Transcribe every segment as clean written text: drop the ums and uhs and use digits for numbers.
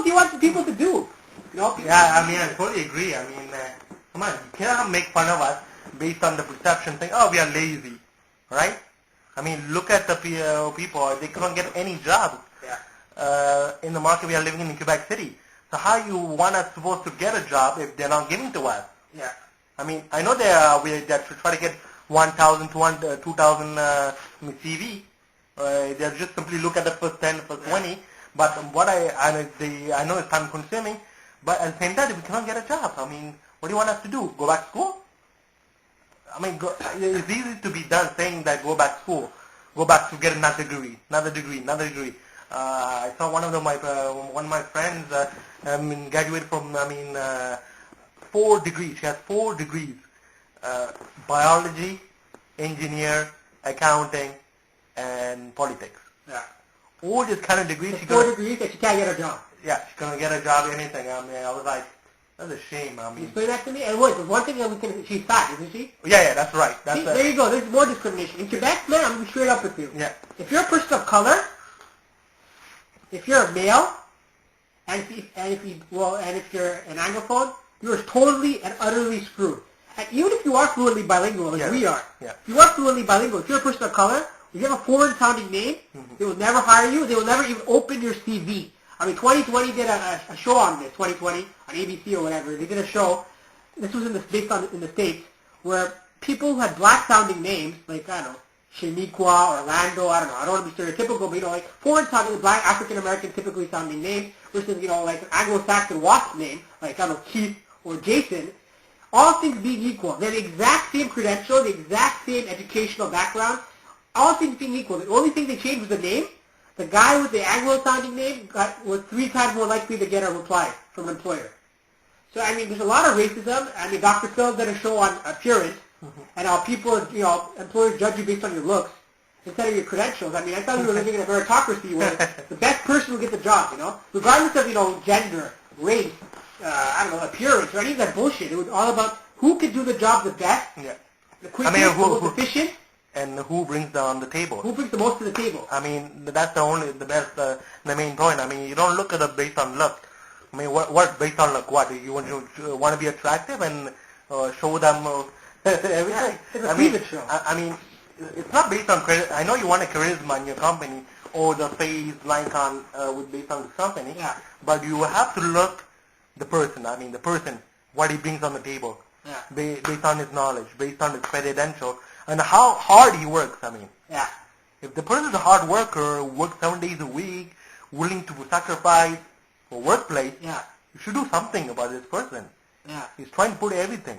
do you want people to do? You know? Yeah, I mean, I totally agree. I mean, come on, you cannot make fun of us based on the perception thing. Oh, we are lazy, right? I mean, look at the people. They can't get any jobs. In the market we are living in Quebec City. So how you want us supposed to get a job if they're not giving to us? Yeah. I mean, I know they try to get 1,000, 2,000 CV. They just simply look at the first 10, first 20. But what I know it's time consuming. But at the same time, we cannot get a job. I mean, what do you want us to do? Go back to school? I mean, it's easy to be done saying that go back to school, go back to get another degree. I saw one of my friends graduated from 4 degrees. She has 4 degrees: biology, engineer, accounting, and politics. Yeah. All these kind of degrees. 4 degrees that she can't get a job. Yeah, she's gonna get a job, anything. I mean, I was like, that's a shame. I mean, explain that to me. And wait, there's one thing that she's fat, isn't she? Yeah, that's right. See, there you go. There's more discrimination in Quebec, man. I'm gonna be straight up with you. Yeah. If you're a person of color, if you're a male, and if you're an Anglophone, you're totally and utterly screwed. And even if you are fluently bilingual, like we are, if you are fluently bilingual, if you're a person of color, if you have a foreign-sounding name, they will never hire you. They will never even open your CV. I mean, 2020 did a show on this. 2020 on ABC or whatever. They did a show. This was based in the States, where people who had black-sounding names, like I don't know, Shaniqua, Orlando, I don't know. I don't want to be stereotypical, but like foreign-sounding, black African-American, typically sounding names versus like an Anglo-Saxon WASP name, like I don't know, Keith or Jason. All things being equal, they're the exact same credential, the exact same educational background. All things being equal, the only thing they changed was the name. The guy with the Anglo-sounding name was 3 times more likely to get a reply from an employer. So, I mean, there's a lot of racism. I mean, Dr. Phil did a show on appearance and how people, employers judge you based on your looks instead of your credentials. I mean, I thought we were living in a meritocracy where the best person will get the job, regardless of, gender, race, appearance, or any of that bullshit. It was all about who could do the job the best, the quickest, the most efficient. And who brings on the table? Who brings the most to the table? I mean, that's the main point. I mean, you don't look at it based on look. I mean, what based on look? What you want to be attractive and show them everything? Yeah, it's a show. I mean, it's not based on credit. I know you want a charisma in your company or the face, icon based on the company. Yeah. But you have to look the person. I mean, the person, what he brings on the table. Yeah. Based on his knowledge, based on his credential. And how hard he works, I mean. Yeah. If the person is a hard worker, works 7 days a week, willing to sacrifice for workplace, you should do something about this person. Yeah. He's trying to put everything.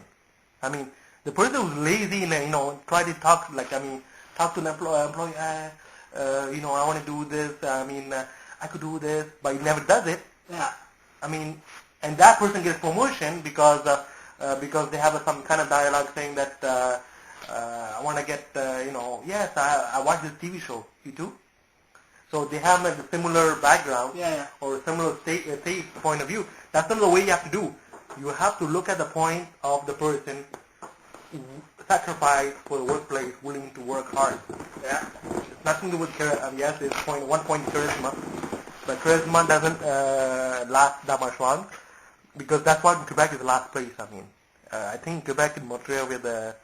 I mean, the person who's lazy and, try to talk, talk to an employee, I want to do this, I could do this, but he never does it. Yeah. I mean, and that person gets promotion because they have some kind of dialogue saying that, I want to get, yes, I watch this TV show. You too? So they have a similar background or a similar state point of view. That's not the way you have to do. You have to look at the point of the person, sacrifice for the workplace, willing to work hard. Yeah, it's nothing to do with charisma. Yes, it's one point charisma, but charisma doesn't last that much long because that's why Quebec is the last place. I mean, I think Quebec and Montreal were the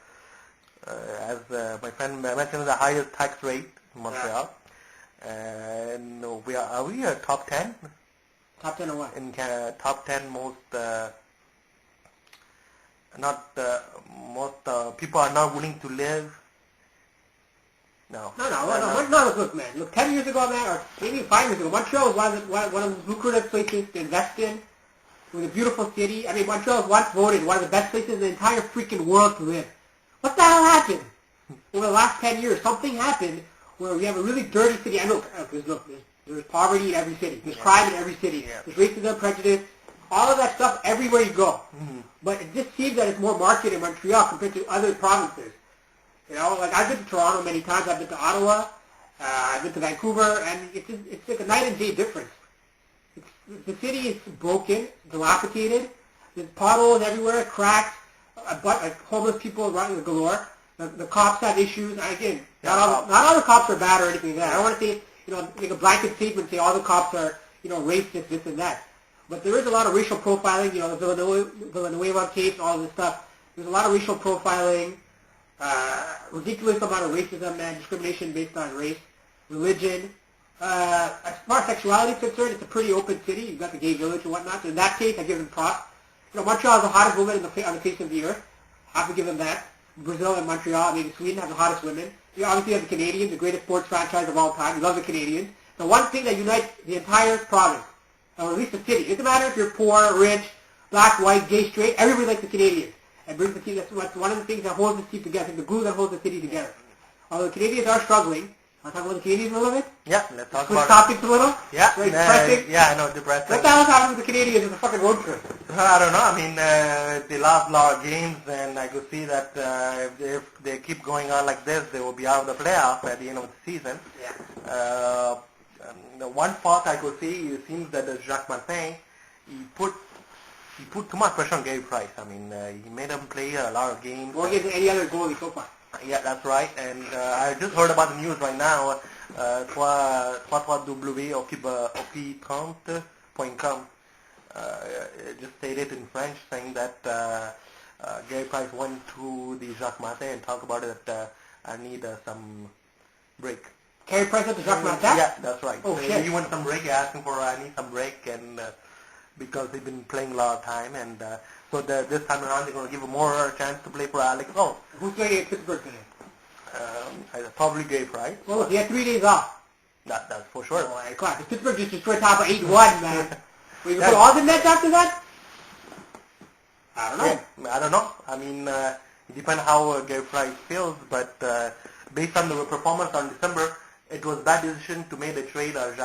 as my friend mentioned, the highest tax rate in Montreal. And we are top 10? Top 10 of what? In top 10 most, most people are not willing to live. No. No, look, man. Look, 10 years ago, man, or maybe 5 years ago, Montreal was one of the lucrative places to invest in. It was a beautiful city. I mean, Montreal was once voted one of the best places in the entire freaking world to live. What the hell happened? Over the last 10 years, something happened where we have a really dirty city. And look, there's poverty in every city. There's crime in every city. There's racism, prejudice, all of that stuff everywhere you go. Mm-hmm. But it just seems that it's more marked in Montreal compared to other provinces. I've been to Toronto many times. I've been to Ottawa. I've been to Vancouver. And it's like a night and day difference. The city is broken, dilapidated. There's potholes everywhere, cracks. Homeless people running galore. The cops have issues. Again, not all the cops are bad or anything like that. I don't want to say, make a blanket statement and say all the cops are, racist, this and that. But there is a lot of racial profiling, the Villanueva case, all this stuff. There's a lot of racial profiling, ridiculous amount of racism and discrimination based on race, religion. As far as sexuality is concerned, it's a pretty open city. You've got the gay village and whatnot. So in that case, I give them props. Montreal is the hottest woman on the face of the earth. I have to give them that. Brazil and Montreal, maybe Sweden have the hottest women. You obviously have the Canadians, the greatest sports franchise of all time. You love the Canadians. The one thing that unites the entire province, or at least the city, it doesn't matter if you're poor, rich, black, white, gay, straight, everybody likes the Canadians. And brings the team, that's one of the things that holds the team together, the glue that holds the city together. Although the Canadians are struggling, want to talk about the Canadians a little bit? Yeah, let's talk Switch about topics a little? Yeah, very depressing. Yeah, I know, depressing. What the hell's happening with the Canadians? It's a fucking road trip. I don't know. I mean, they lost a lot of games, and I could see that if they keep going on like this, they will be out of the playoff at the end of the season. Yeah. The one fault I could see, it seems that Jacques Martin, he put too much pressure on Gary Price. I mean, he made him play a lot of games. More games than any other goalie so far. Yeah, that's right. And I just heard about the news right now. 33w-hockey30.com just stated in French saying that Gary Price went to the Jacques Martin and talked about it that I need some break. Gary Price at the Jacques Martin? Yeah, that's right. Oh, so shit. He went some break, asking for I need some break, and because they've been playing a lot of time, and so this time around they're going to give him more chance to play for Alex. Oh, who's playing at Pittsburgh today? Probably Gary Price. Well, look, he had 3 days off. That's for sure. Oh, come on. Pittsburgh just destroyed Tampa 8-1, man. We can put all the nets after that? I don't know. Yeah, I don't know. I mean, it depends how Gary Price feels, but based on the performance on December, it was that decision to make the trade of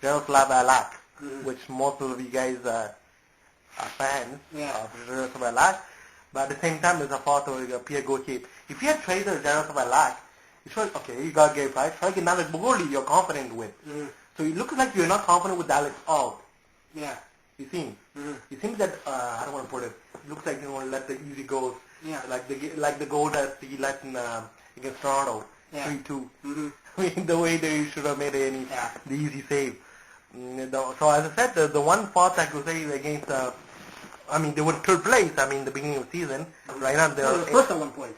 Jaroslav Halak, which most of you guys are fans of Jaroslav Halak. But at the same time, there's a thought of Pierre Gauthier. If you had traded Jaroslav Halak, you should, okay, you got Gary Price, try to get another goalie you're confident with. So it looks like you're not confident with Alex out. Yeah. You see? It seems that, I don't want to put it, it looks like you want to let the easy goals, like the goal that he let in, against Toronto, 3-2. I mean, the way they should have made the easy save. So as I said, the one fault I could say against, I mean, they were third place, I mean, the beginning of the season. Right now they're first at 1 point.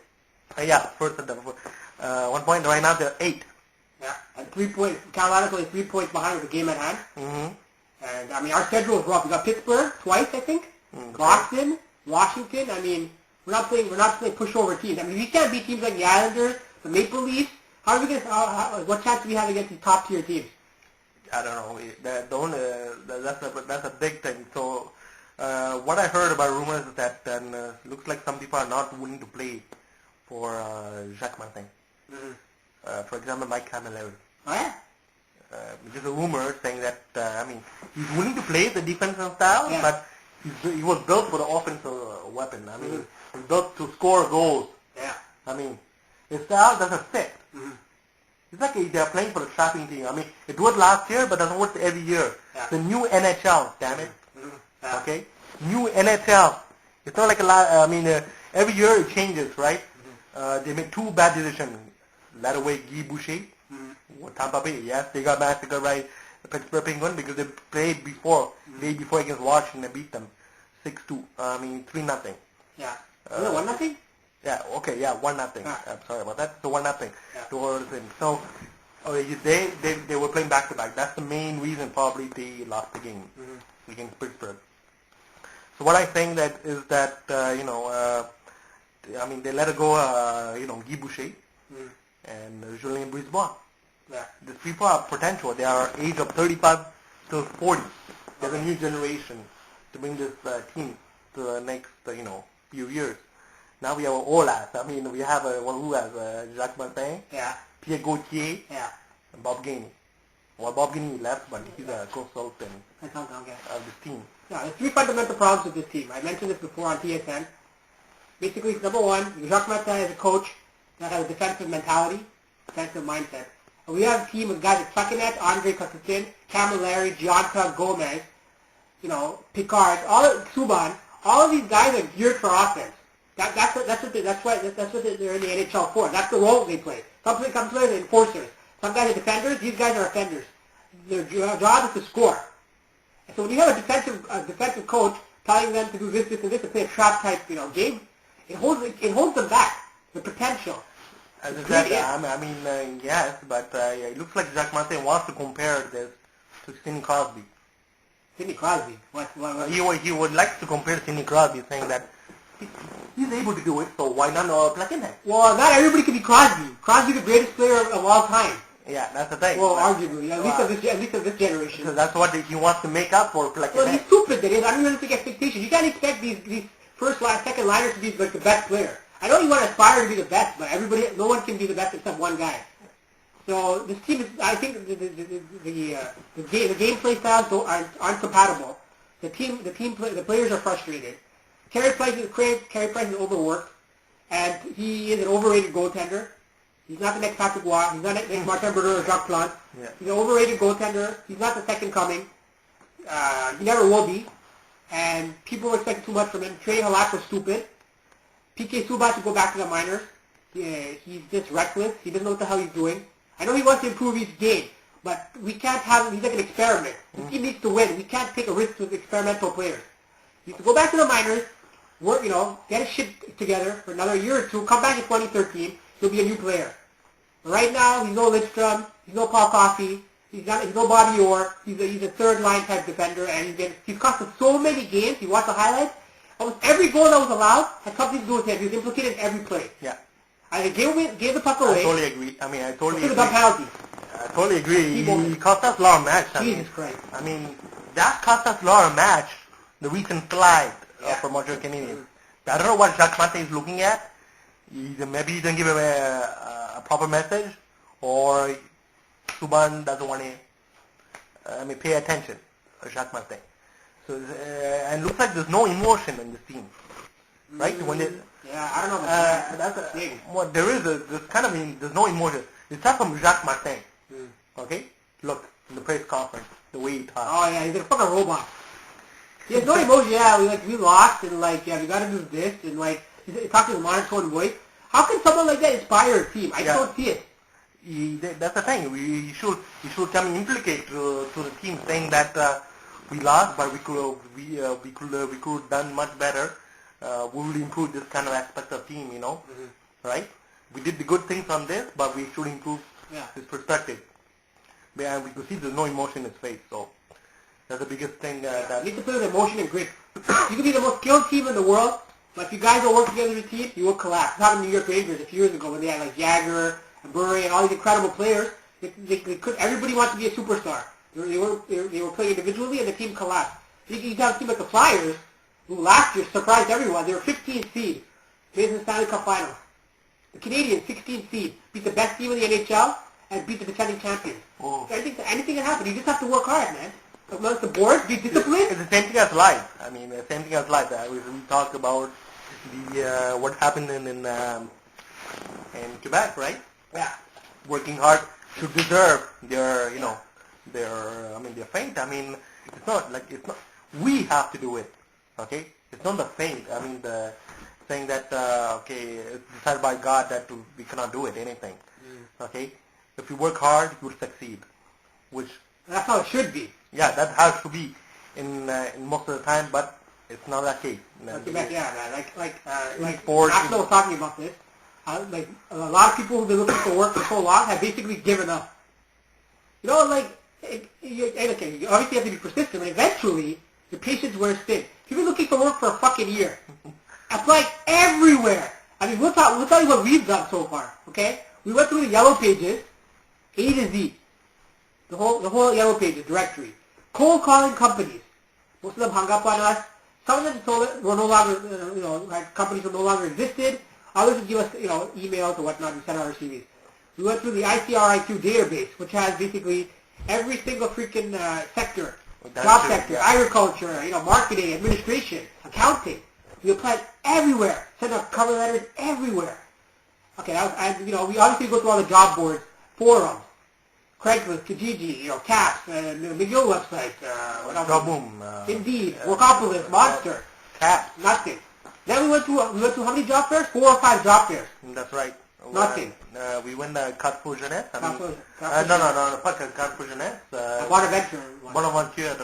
First at 1 point. Right now they're 8. Yeah, and 3 points. Carolina's only 3 points behind with the game at hand. And, I mean, our schedule is rough. We got Pittsburgh twice, I think. Boston, Washington. I mean, we're not playing pushover teams. I mean, we can't beat teams like the Islanders, the Maple Leafs. How are we going to, what chance do we have against these top tier teams? I don't know. That's a big thing. So, what I heard about rumors is that looks like some people are not willing to play for Jacques Martin. For example, Mike Camilleri. Oh, yeah? There's a rumor saying that, I mean, he's willing to play the defensive style, but he was built for the offensive weapon. I mean, he's built to score goals. Yeah. I mean, his style doesn't fit. It's like they're playing for the trapping team. I mean, it worked last year, but doesn't work every year. Yeah. The new NHL, damn it. Okay? New NHL. It's not like every year it changes, right? They made 2 bad decisions. Let away Guy Boucher. Tampa Bay, yes, they got massacred by the Pittsburgh Penguins because they played day before against Washington and beat them 6-2. 3-0. Yeah. Was it 1-0? Yeah, okay, 1-0. I'm sorry about that. So 1-0 towards him. So they were playing back to back. That's the main reason probably they lost the game against Pittsburgh. So what I'm saying that is that they let it go. Guy Boucher and Julien Brisebois. Yeah. These people are potential. They are age of 35 to 40. There's a new generation to bring this team to the next few years. Now we have all ass. I mean, we have who has Jacques Martin, Pierre Gauthier, and Bob Gainey. Well, Bob Gainey left, but he's a consultant of this team. Yeah, there's 3 fundamental problems with this team. I mentioned this before on TSN. Basically, number 1, Jacques Martin is a coach that has a defensive mentality, defensive mindset. And we have a team of guys like Pluckinet, Andre Constantin, Camilleri, Gionta, Gomez, Picard, Subban. All of these guys are geared for offense. That's what they're in the NHL for. That's the role they play. Some players are enforcers. Some guys are defenders. These guys are offenders. Their job is to score. So when you have a defensive coach telling them to do this, and this, and play a trap type, game, it holds them back. The potential. As I said, yes, but it looks like Jacques Martin wants to compare this to Sidney Crosby. Sidney Crosby? What? He would like to compare Sidney Crosby, saying that he's able to do it, so why not plug in him? Well, not everybody can be Crosby. Crosby's the greatest player of all time. Yeah, that's the thing. Well, arguably, at least of this generation. So that's what he wants to make up for. Well, he's stupid. That is unrealistic expectations. You can't expect these first, second liners to be like the best player. I know you want to aspire to be the best, but no one can be the best except one guy. So this team is, I think, the gameplay styles aren't compatible. The players are frustrated. Carey Price is overworked, and he is an overrated goaltender. He's not the next Patrick Waugh. He's not the next Martin Brodeur or Jacques Plante. Yeah. He's an overrated goaltender. He's not the second coming. He never will be. And people expect too much from him. Trey Halak was stupid. PK Subban to go back to the minors. He's just reckless. He doesn't know what the hell he's doing. I know he wants to improve his game, but we can't have him. He's like an experiment. This team needs to win. We can't take a risk with experimental players. He needs to go back to the minors, work, get his shit together for another year or two, come back in 2013, he'll be a new player. But right now, he's no Lidstrom, he's no Paul Coffey, he's no Bobby Orr, he's a third line type defender, and he's cost us so many games. You watch the highlights, almost every goal that was allowed had something to do with him. He was implicated in every play. Yeah. I gave the puck away. I totally agree. I totally agree. Penalty. I totally agree. He cost us a lot of match. Jesus Christ. That cost us a lot of match. The recent slide for Montreal Canadiens. I don't know what Jacques Martin is looking at. Maybe he didn't give him a proper message, or Subban doesn't want to pay attention to Jacques Martin. So and it looks like there's no emotion in this team, right? I don't know. That's thing. Well, there's no emotion. It starts from Jacques Martin. Okay, look in the press conference, the way he talks. Oh yeah, he's a fucking robot. He has no emotion. Yeah, we lost, and we got to do this, and he's talking in a monotone voice. How can someone like that inspire a team? I don't see it. That's the thing. He should come and implicate to the team, saying that we lost, but we could have done much better. We will improve this kind of aspect of team, right? We did the good things on this, but we should improve his perspective. And we could see there's no emotion in his face, so that's the biggest thing. You need to play with emotion and grit. You could be the most skilled team in the world, but if you guys don't work together as a team, you will collapse. It happened to New York Rangers a few years ago when they had Jagger and Burry and all these incredible players. Everybody wants to be a superstar. They were playing individually, and the team collapsed. You have a team like the Flyers, who last year surprised everyone. They were 15th seed, made the Stanley Cup Finals. The Canadiens, 16th seed, beat the best team in the NHL and beat the defending champions. Oh. Anything can happen. You just have to work hard, man. Amongst the board, be disciplined. It's the same thing as life. The same thing as life. We talked about what happened in Quebec, right? Yeah. Working hard should deserve their their fate. It's not. We have to do it. Okay, it's not the fate. The saying that it's decided by God that we cannot do it. Anything. Okay, if you work hard, you will succeed. That's how it should be. Yeah, that has to be in most of the time, but it's not that case. Sports. Axel was talking about this. A lot of people who've been looking for work for so long have basically given up. You obviously have to be persistent. Eventually, your patience wears thin. If you've been looking for work for a fucking year, apply everywhere. We'll tell you what we've done so far. Okay, we went through the yellow pages, A to Z, the whole yellow pages directory. Cold calling companies. Most of them hung up on us. Some of them were no longer, had companies that no longer existed. Others would give us, emails or whatnot. We sent out our CVs. We went through the ICRIQ database, which has basically every single freaking sector, job sector, agriculture, marketing, administration, accounting. We applied everywhere. Sent out cover letters everywhere. Okay, we obviously go through all the job boards, forums, Craigslist, Kijiji, Caps, McGill website, Indeed, Workopolis, Monster, Caps, nothing. Then we went to how many job fairs? 4 or 5 job fairs. That's right. Nothing. We went to Carte pour Jeunesse. Not Pas Carte pour Jeunesse. Bonaventure. Bonaventure.